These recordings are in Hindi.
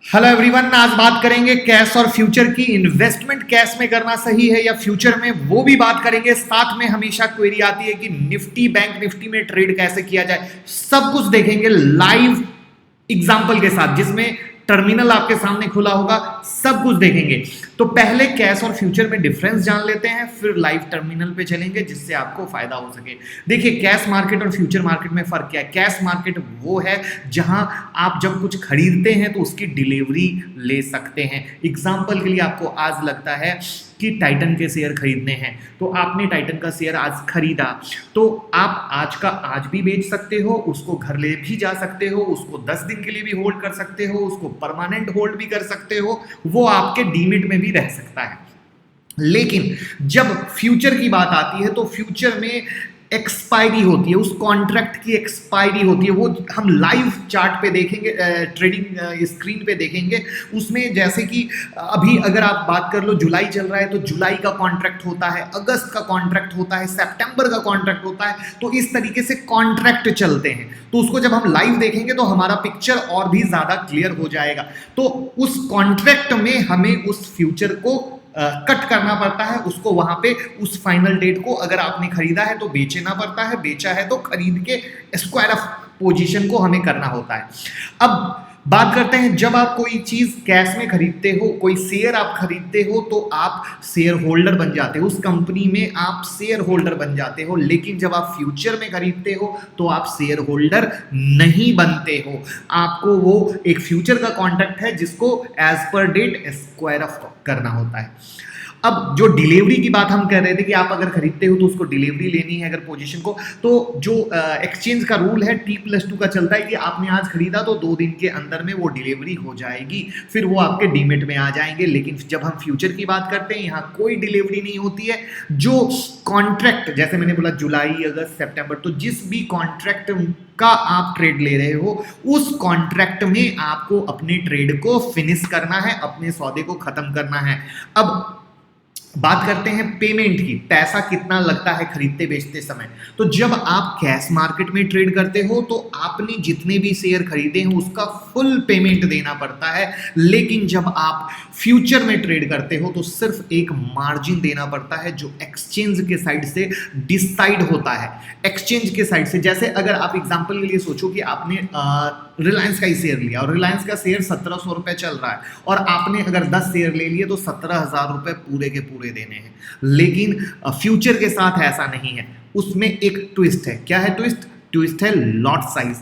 हेलो एवरीवन, आज बात करेंगे कैश और फ्यूचर की। इन्वेस्टमेंट कैश में करना सही है या फ्यूचर में, वो भी बात करेंगे। साथ में हमेशा क्वेरी आती है कि निफ्टी, बैंक निफ्टी में ट्रेड कैसे किया जाए, सब कुछ देखेंगे लाइव एग्जांपल के साथ, जिसमें टर्मिनल आपके सामने खुला होगा, सब कुछ देखेंगे। तो पहले कैश और फ्यूचर में डिफरेंस जान लेते हैं, फिर लाइव टर्मिनल पे चलेंगे जिससे आपको फायदा हो सके। देखिए, कैश मार्केट और फ्यूचर मार्केट में फर्क क्या है। कैश मार्केट वो है जहां आप जब कुछ खरीदते हैं तो उसकी डिलीवरी ले सकते हैं। एग्जाम्पल के लिए आपको आज लगता है कि टाइटन के शेयर खरीदने हैं, तो आपने टाइटन का शेयर आज खरीदा, तो आप आज का आज भी बेच सकते हो, उसको घर ले भी जा सकते हो, उसको 10 दिन के लिए भी होल्ड कर सकते हो, उसको परमानेंट होल्ड भी कर सकते हो, वो आपके डीमिट में भी रह सकता है। लेकिन जब फ्यूचर की बात आती है तो फ्यूचर में एक्सपायरी होती है, उस कॉन्ट्रैक्ट की एक्सपायरी होती है। वो हम लाइव चार्ट पे देखेंगे, ट्रेडिंग स्क्रीन पे देखेंगे। उसमें जैसे कि अभी अगर आप बात कर लो, जुलाई चल रहा है तो जुलाई का कॉन्ट्रैक्ट होता है, अगस्त का कॉन्ट्रैक्ट होता है, सितंबर का कॉन्ट्रैक्ट होता है। तो इस तरीके से कॉन्ट्रैक्ट चलते हैं, तो उसको जब हम लाइव देखेंगे तो हमारा पिक्चर और भी ज्यादा क्लियर हो जाएगा। तो उस कॉन्ट्रैक्ट में हमें उस फ्यूचर को कट करना पड़ता है, उसको वहां पे उस फाइनल डेट को, अगर आपने खरीदा है तो बेचना पड़ता है, बेचा है तो खरीद के स्क्वायर ऑफ पोजीशन को हमें करना होता है। अब बात करते हैं, जब आप कोई चीज कैश में खरीदते हो, कोई शेयर आप खरीदते हो, तो आप शेयर होल्डर बन जाते हो, उस कंपनी में आप शेयर होल्डर बन जाते हो। लेकिन जब आप फ्यूचर में खरीदते हो तो आप शेयर होल्डर नहीं बनते हो, आपको वो एक फ्यूचर का कॉन्ट्रैक्ट है जिसको as per date square of करना होता है। अब जो डिलीवरी की बात हम कह रहे थे कि आप अगर खरीदते हो तो उसको डिलीवरी लेनी है अगर पोजीशन को, तो जो एक्सचेंज का रूल है T+2 का चलता है कि आपने आज खरीदा तो 2 दिन के अंदर में वो डिलीवरी हो जाएगी, फिर वो आपके डीमेट में आ जाएंगे। लेकिन जब हम फ्यूचर की बात करते हैं, यहाँ कोई डिलीवरी नहीं होती है। जो कॉन्ट्रैक्ट, जैसे मैंने बोला जुलाई, अगस्त, सितंबर, तो जिस भी कॉन्ट्रैक्ट का आप ट्रेड ले रहे हो, उस कॉन्ट्रैक्ट में आपको अपने ट्रेड को फिनिश करना है, अपने सौदे को खत्म करना है। अब बात करते हैं पेमेंट की, पैसा कितना लगता है खरीदते बेचते समय। तो जब आप कैश मार्केट में ट्रेड करते हो तो आपने जितने भी शेयर खरीदे हैं उसका फुल पेमेंट देना पड़ता है। लेकिन जब आप फ्यूचर में ट्रेड करते हो तो सिर्फ एक मार्जिन देना पड़ता है जो एक्सचेंज के साइड से डिसाइड होता है। एक्सचेंज के साइड से, जैसे अगर आप एग्जांपल के लिए सोचो कि आपने रिलायंस का ही शेयर लिया और रिलायंस का शेयर 1700 रुपए चल रहा है, और आपने अगर 10 शेयर ले लिए तो 17,000 रुपए पूरे के पूरे देने हैं। लेकिन फ्यूचर के साथ ऐसा नहीं है, उसमें एक ट्विस्ट है। क्या है ट्विस्ट? ट्विस्ट है लॉट साइज।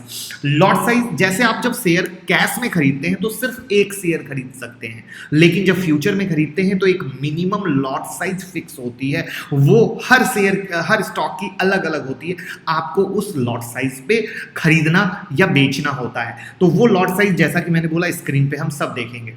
लॉट साइज, जैसे आप जब शेयर कैश में खरीदते हैं तो सिर्फ एक शेयर खरीद सकते हैं, लेकिन जब फ्यूचर में खरीदते हैं तो एक मिनिमम लॉट साइज फिक्स होती है। वो हर शेयर, हर स्टॉक की अलग अलग होती है, आपको उस लॉट साइज पे खरीदना या बेचना होता है। तो वो लॉट साइज, जैसा कि मैंने बोला, स्क्रीन पे हम सब देखेंगे।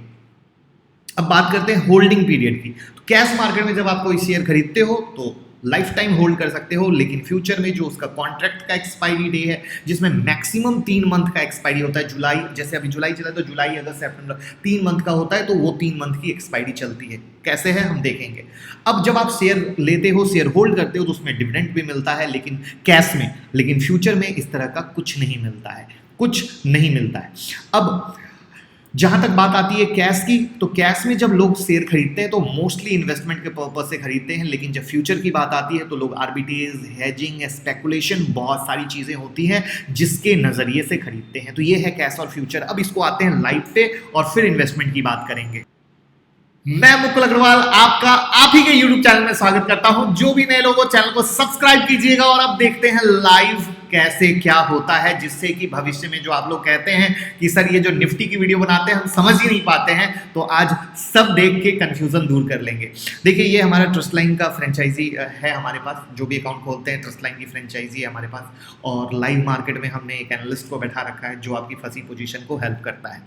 अब बात करते हैं होल्डिंग पीरियड की। तो कैश मार्केट में जब आप कोई शेयर खरीदते हो तो लाइफ टाइम होल्ड कर सकते हो, लेकिन फ्यूचर में जो उसका कॉन्ट्रैक्ट का एक्सपायरी डे है, जिसमें मैक्सिमम 3 मंथ का एक्सपायरी होता है, जुलाई, जैसे अभी जुलाई चला तो जुलाई, अगस्त, सितंबर 3 मंथ का होता है, तो वो 3 मंथ की एक्सपायरी चलती है। कैसे है हम देखेंगे। अब जब आप शेयर लेते हो, शेयर होल्ड करते हो, तो उसमें डिविडेंड भी मिलता है, लेकिन कैश में, लेकिन फ्यूचर में इस तरह का कुछ नहीं मिलता है, कुछ नहीं मिलता है। अब जहां तक बात आती है कैश की, तो कैश में जब लोग शेयर खरीदते हैं तो मोस्टली इन्वेस्टमेंट के पर्पज से खरीदते हैं, लेकिन जब फ्यूचर की बात आती है तो लोग आर्बिट्रेज, हेजिंग, स्पेकुलेशन, बहुत सारी चीजें होती हैं जिसके नजरिए से खरीदते हैं। तो ये है कैश और फ्यूचर। अब इसको आते हैं लाइव पे और फिर इन्वेस्टमेंट की बात करेंगे। मैं मुकुल अग्रवाल आपका आप ही के YouTube चैनल में स्वागत करता हूं। जो भी नए लोग हो, चैनल को सब्सक्राइब कीजिएगा। और अब देखते हैं लाइव कैसे क्या होता है, जिससे कि भविष्य में जो आप लोग कहते हैं कि सर ये जो निफ्टी की वीडियो बनाते हैं हम समझ ही नहीं पाते हैं, तो आज सब देख के कंफ्यूजन दूर कर लेंगे। देखिए, ये हमारा ट्रस्ट लाइन का फ्रेंचाइजी है हमारे पास, जो भी अकाउंट खोलते हैं ट्रस्ट लाइन की फ्रेंचाइजी है हमारे पास। और लाइव मार्केट में हमने एक एनालिस्ट को बैठा रखा है जो आपकी फंसी पोजीशन को हेल्प करता है।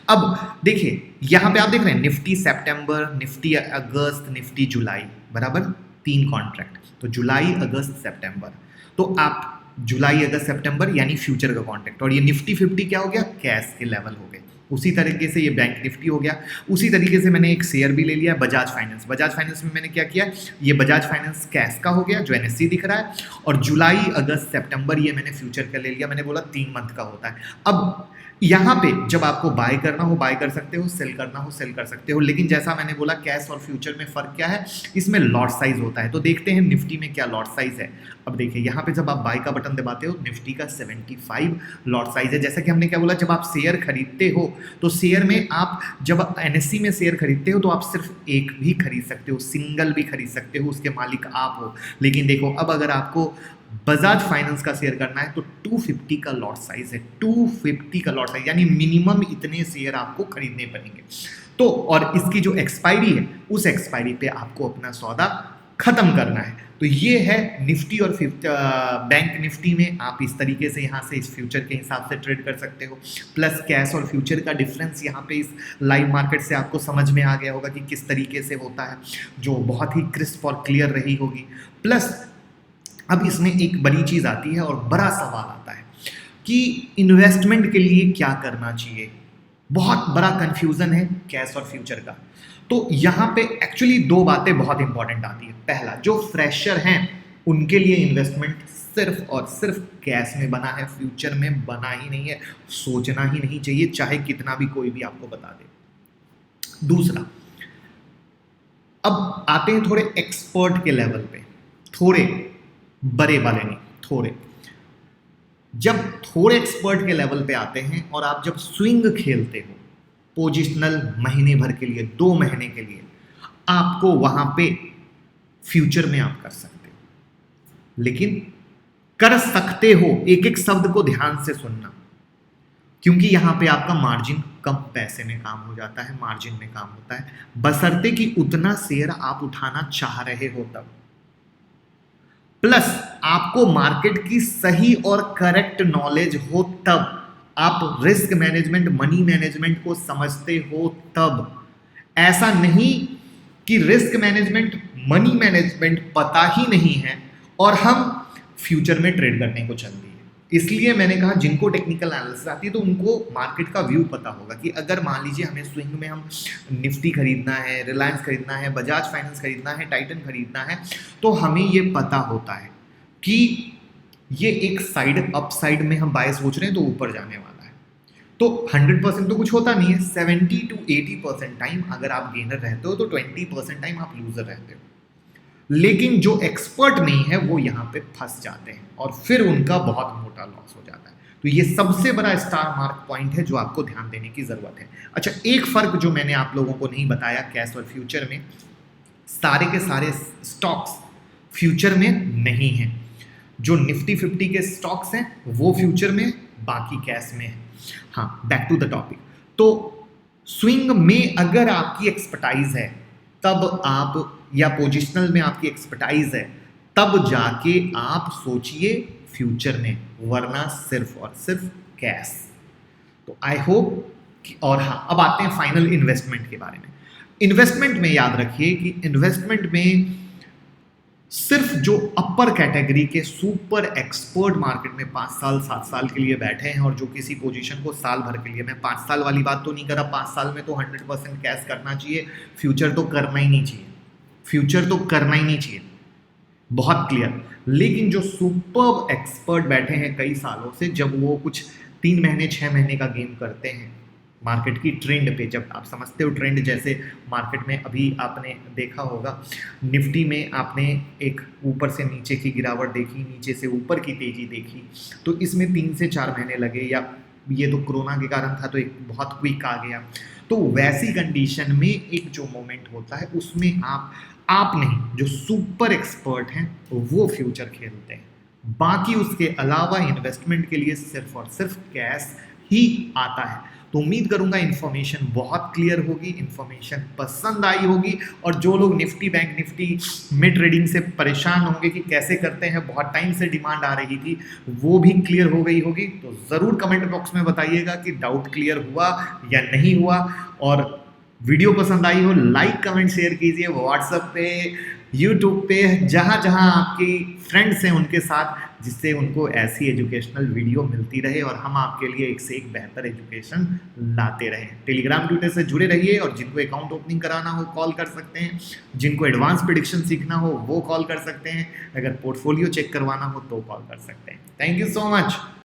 अब देखिए, यहाँ पे आप देख रहे हैं निफ्टी सितंबर, निफ्टी अगस्त, निफ्टी जुलाई, बराबर 3 कॉन्ट्रैक्ट। तो जुलाई, अगस्त, सितंबर, तो आप जुलाई, अगस्त, सितंबर यानी फ्यूचर का कॉन्ट्रैक्ट। और ये निफ्टी 50 क्या हो गया? कैश के लेवल हो गए। उसी तरीके से ये बैंक निफ्टी हो गया। उसी तरीके से मैंने एक शेयर भी ले लिया, बजाज फाइनेंस। बजाज फाइनेंस में मैंने क्या किया, ये बजाज फाइनेंस कैश का हो गया जो NSE दिख रहा है, और जुलाई, अगस्त, सितंबर ये मैंने फ्यूचर का ले लिया। मैंने बोला 3 मंथ का होता है। अब यहां पे जब आपको बाय करना हो बाय कर सकते हो, सेल करना हो सेल कर सकते हो, लेकिन जैसा मैंने बोला कैश और फ्यूचर में फर्क क्या है, इसमें लॉट साइज होता है। तो देखते हैं निफ्टी में क्या लॉट साइज है। अब देखिए यहाँ पे जब आप बाय का बटन दबाते हो, निफ्टी का 75 लॉट साइज है। जैसा कि हमने क्या बोला, जब आप शेयर खरीदते हो तो शेयर में आप जब एनएससी में शेयर खरीदते हो तो आप सिर्फ एक भी खरीद सकते हो, सिंगल भी खरीद सकते हो, उसके मालिक आप हो। लेकिन देखो अब अगर आपको बजाज फाइनेंस का शेयर करना है तो 250 का लॉट साइज है, 250 का लॉट साइज, यानी मिनिमम इतने शेयर आपको खरीदने पड़ेंगे। तो और इसकी जो एक्सपायरी है उस एक्सपायरी पे आपको अपना सौदा खत्म करना है। तो ये है निफ्टी और बैंक निफ्टी में आप इस तरीके से यहाँ से इस फ्यूचर के हिसाब से ट्रेड कर सकते हो। प्लस कैश और फ्यूचर का डिफरेंस यहाँ पे इस लाइव मार्केट से आपको समझ में आ गया होगा कि किस तरीके से होता है, जो बहुत ही क्रिस्प और क्लियर रही होगी। प्लस अब इसमें एक बड़ी चीज आती है और बड़ा सवाल आता है कि इन्वेस्टमेंट के लिए क्या करना चाहिए। बहुत बड़ा कंफ्यूजन है कैश और फ्यूचर का। तो यहाँ पे एक्चुअली दो बातें बहुत इंपॉर्टेंट आती है। पहला, जो फ्रेशर हैं उनके लिए इन्वेस्टमेंट सिर्फ और सिर्फ कैश में बना है, फ्यूचर में बना ही नहीं है, सोचना ही नहीं चाहिए, चाहे कितना भी कोई भी आपको बता दे। दूसरा, अब आते हैं थोड़े एक्सपर्ट के लेवल पे, थोड़े बड़े वाले नहीं, थोड़े। जब थोड़े एक्सपर्ट के लेवल पे आते हैं और आप जब स्विंग खेलते हो पोजिशनल, महीने भर के लिए, 2 महीने के लिए, आपको वहां पे फ्यूचर में आप कर सकते हो। लेकिन कर सकते हो, एक एक शब्द को ध्यान से सुनना, क्योंकि यहां पे आपका मार्जिन कम पैसे में काम हो जाता है, मार्जिन में काम होता है, बशर्ते कि उतना शेयर आप उठाना चाह रहे हो तब। प्लस आपको मार्केट की सही और करेक्ट नॉलेज हो तब, आप रिस्क मैनेजमेंट, मनी मैनेजमेंट को समझते हो तब। ऐसा नहीं कि रिस्क मैनेजमेंट, मनी मैनेजमेंट पता ही नहीं है और हम फ्यूचर में ट्रेड करने को चल दिए। इसलिए मैंने कहा जिनको टेक्निकल एनालिसिस आती है तो उनको मार्केट का व्यू पता होगा कि अगर मान लीजिए हमें स्विंग में हम निफ्टी खरीदना है, रिलायंस खरीदना है, बजाज फाइनेंस खरीदना है, टाइटन खरीदना है, तो हमें ये पता होता है कि ये एक साइड, अप साइड में हम बाय सोच रहे हैं तो ऊपर जाने वाला है। तो 100% तो कुछ होता नहीं है, 70 to 80% टाइम अगर आप गेनर रहते हो तो 20% टाइम आप लूजर रहते हो। लेकिन जो एक्सपर्ट नहीं है वो यहाँ पे फंस जाते हैं और फिर उनका बहुत मोटा लॉस हो जाता है। तो ये सबसे बड़ा स्टार मार्क पॉइंट है जो आपको ध्यान देने की जरूरत है। अच्छा, एक फर्क जो मैंने आप लोगों को नहीं बताया कैश और फ्यूचर में, सारे के सारे स्टॉक्स फ्यूचर में नहीं है। जो निफ्टी 50 के स्टॉक्स हैं वो फ्यूचर में, बाकी कैश में है। हाँ, बैक टू द टॉपिक। तो स्विंग में अगर आपकी एक्सपर्टाइज है तब आप, या पोजिशनल में आपकी एक्सपर्टाइज है तब जाके आप सोचिए फ्यूचर में, वरना सिर्फ और सिर्फ कैश। तो आई होप कि, और हाँ, अब आते हैं फाइनल इन्वेस्टमेंट के बारे में। इन्वेस्टमेंट में याद रखिए कि इन्वेस्टमेंट में सिर्फ जो अपर कैटेगरी के सुपर एक्सपर्ट मार्केट में 5 साल 7 साल के लिए बैठे हैं और जो किसी पोजीशन को साल भर के लिए, मैं 5 साल वाली बात तो नहीं कर रहा, 5 साल में तो 100% कैश करना चाहिए, फ्यूचर तो करना ही नहीं चाहिए, फ्यूचर तो करना ही नहीं चाहिए, बहुत क्लियर। लेकिन जो सुपर एक्सपर्ट बैठे हैं कई सालों से, जब वो कुछ 3 महीने 6 महीने का गेम करते हैं मार्केट की ट्रेंड पे, जब आप समझते हो ट्रेंड, जैसे मार्केट में अभी आपने देखा होगा निफ्टी में आपने एक ऊपर से नीचे की गिरावट देखी, नीचे से ऊपर की तेजी देखी, तो इसमें 3 से 4 महीने लगे, या ये तो कोरोना के कारण था तो एक बहुत क्विक आ गया। तो वैसी कंडीशन में एक जो मोमेंट होता है उसमें आप नहीं, जो सुपर एक्सपर्ट हैं वो फ्यूचर खेलते हैं। बाकी उसके अलावा इन्वेस्टमेंट के लिए सिर्फ और सिर्फ कैश ही आता है। तो उम्मीद करूंगा इन्फॉर्मेशन बहुत क्लियर होगी, इन्फॉर्मेशन पसंद आई होगी, और जो लोग निफ्टी बैंक निफ्टी में ट्रेडिंग से परेशान होंगे कि कैसे करते हैं, बहुत टाइम से डिमांड आ रही थी, वो भी क्लियर हो गई होगी। तो ज़रूर कमेंट बॉक्स में बताइएगा कि डाउट क्लियर हुआ या नहीं हुआ, और वीडियो पसंद आई हो लाइक कमेंट शेयर कीजिए, व्हाट्सएप पे, यूट्यूब पे, जहाँ जहाँ आपकी फ्रेंड्स हैं उनके साथ, जिससे उनको ऐसी एजुकेशनल वीडियो मिलती रहे और हम आपके लिए एक से एक बेहतर एजुकेशन लाते रहें। टेलीग्राम ट्विटर से जुड़े रहिए, और जिनको अकाउंट ओपनिंग कराना हो कॉल कर सकते हैं, जिनको एडवांस प्रेडिक्शन सीखना हो वो कॉल कर सकते हैं, अगर पोर्टफोलियो चेक करवाना हो तो कॉल कर सकते हैं। Thank you so much.